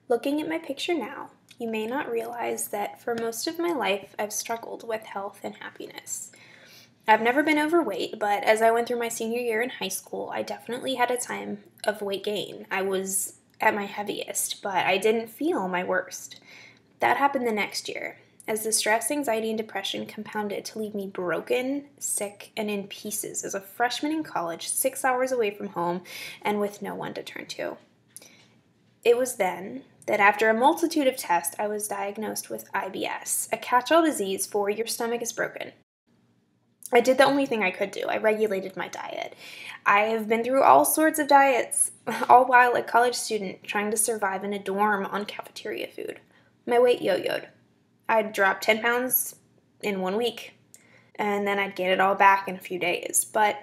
Looking at my picture now, you may not realize that for most of my life I've struggled with health and happiness. I've never been overweight, but as I went through my senior year in high school, I definitely had a time of weight gain. I was at my heaviest, but I didn't feel my worst. That happened the next year, as the stress, anxiety, and depression compounded to leave me broken, sick, and in pieces as a freshman in college, 6 hours away from home, and with no one to turn to. It was then that after a multitude of tests, I was diagnosed with IBS, a catch-all disease for your stomach is broken. I did the only thing I could do. I regulated my diet. I have been through all sorts of diets, all while a college student trying to survive in a dorm on cafeteria food. My weight yo-yoed. I'd drop 10 pounds in 1 week, and then I'd gain it all back in a few days. But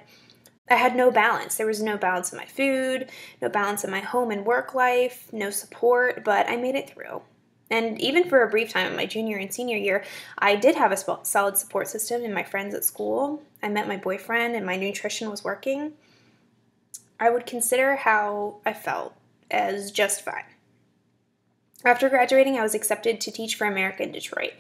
I had no balance. There was no balance in my food, no balance in my home and work life, no support, but I made it through. And even for a brief time in my junior and senior year, I did have a solid support system in my friends at school. I met my boyfriend and my nutrition was working. I would consider how I felt as just fine. After graduating, I was accepted to teach for America in Detroit.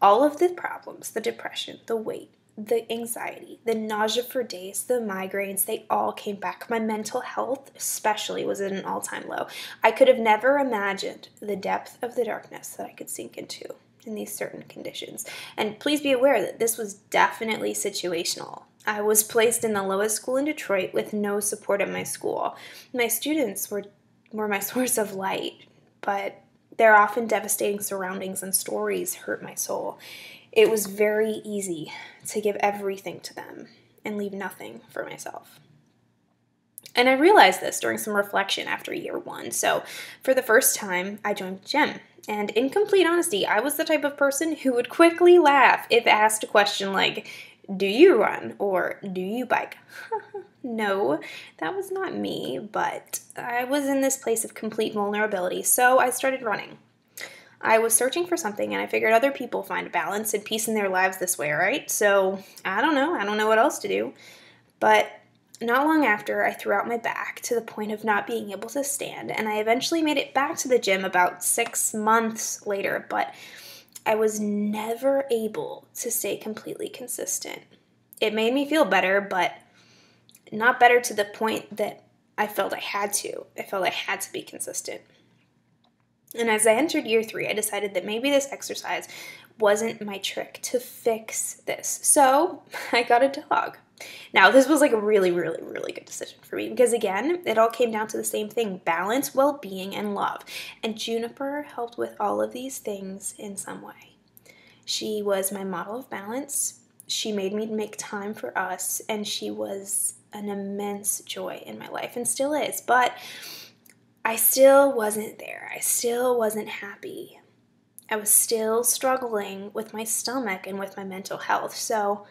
All of the problems, the depression, the weight, the anxiety, the nausea for days, the migraines, they all came back. My mental health especially was at an all-time low. I could have never imagined the depth of the darkness that I could sink into in these certain conditions. And please be aware that this was definitely situational. I was placed in the lowest school in Detroit with no support at my school. My students were my source of light, but their often devastating surroundings and stories hurt my soul. It was very easy to give everything to them and leave nothing for myself. And I realized this during some reflection after year one. So for the first time, I joined the gym. And in complete honesty, I was the type of person who would quickly laugh if asked a question like, do you run or do you bike? No, that was not me, but I was in this place of complete vulnerability, so I started running. I was searching for something, and I figured other people find balance and peace in their lives this way, right? So, I don't know what else to do. But not long after, I threw out my back to the point of not being able to stand, and I eventually made it back to the gym about 6 months later, but I was never able to stay completely consistent. It made me feel better, but not better to the point that I felt I had to. I felt I had to be consistent. And as I entered year 3, I decided that maybe this exercise wasn't my trick to fix this. So I got a dog. Now, this was like a really, really, really good decision for me because, again, it all came down to the same thing: balance, well-being, and love. And Juniper helped with all of these things in some way. She was my model of balance. She made me make time for us, and she was an immense joy in my life and still is. But I still wasn't there. I still wasn't happy. I was still struggling with my stomach and with my mental health. So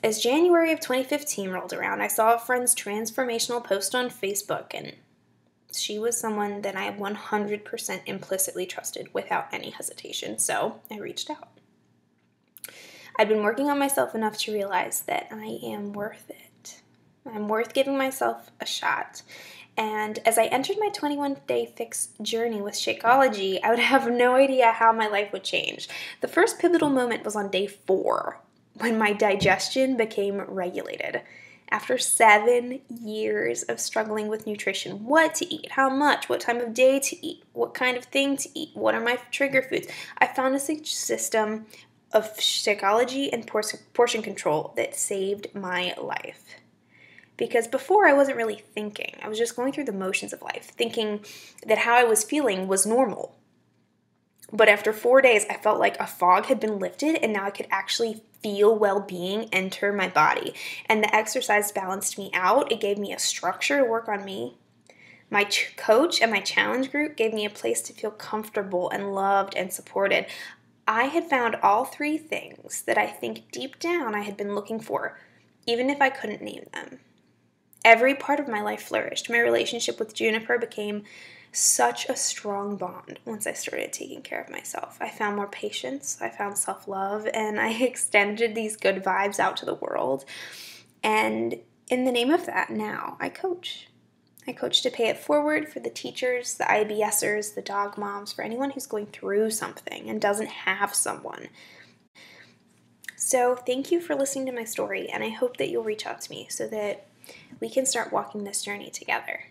as January of 2015 rolled around, I saw a friend's transformational post on Facebook, and she was someone that I 100% implicitly trusted without any hesitation. So I reached out. I'd been working on myself enough to realize that I am worth it. I'm worth giving myself a shot. And as I entered my 21-day fix journey with Shakeology, I would have no idea how my life would change. The first pivotal moment was on day 4, when my digestion became regulated. After 7 years of struggling with nutrition, what to eat, how much, what time of day to eat, what kind of thing to eat, what are my trigger foods, I found a system of Shakeology and portion control that saved my life. Because before I wasn't really thinking. I was just going through the motions of life, thinking that how I was feeling was normal. But after 4 days, I felt like a fog had been lifted, and now I could actually feel well-being enter my body. And the exercise balanced me out. It gave me a structure to work on me. My coach and my challenge group gave me a place to feel comfortable and loved and supported. I had found all 3 things that I think deep down I had been looking for, even if I couldn't name them. Every part of my life flourished. My relationship with Juniper became such a strong bond once I started taking care of myself. I found more patience, I found self-love, and I extended these good vibes out to the world. And in the name of that, now I coach. I coach to pay it forward for the teachers, the IBSers, the dog moms, for anyone who's going through something and doesn't have someone. So thank you for listening to my story, and I hope that you'll reach out to me so that we can start walking this journey together.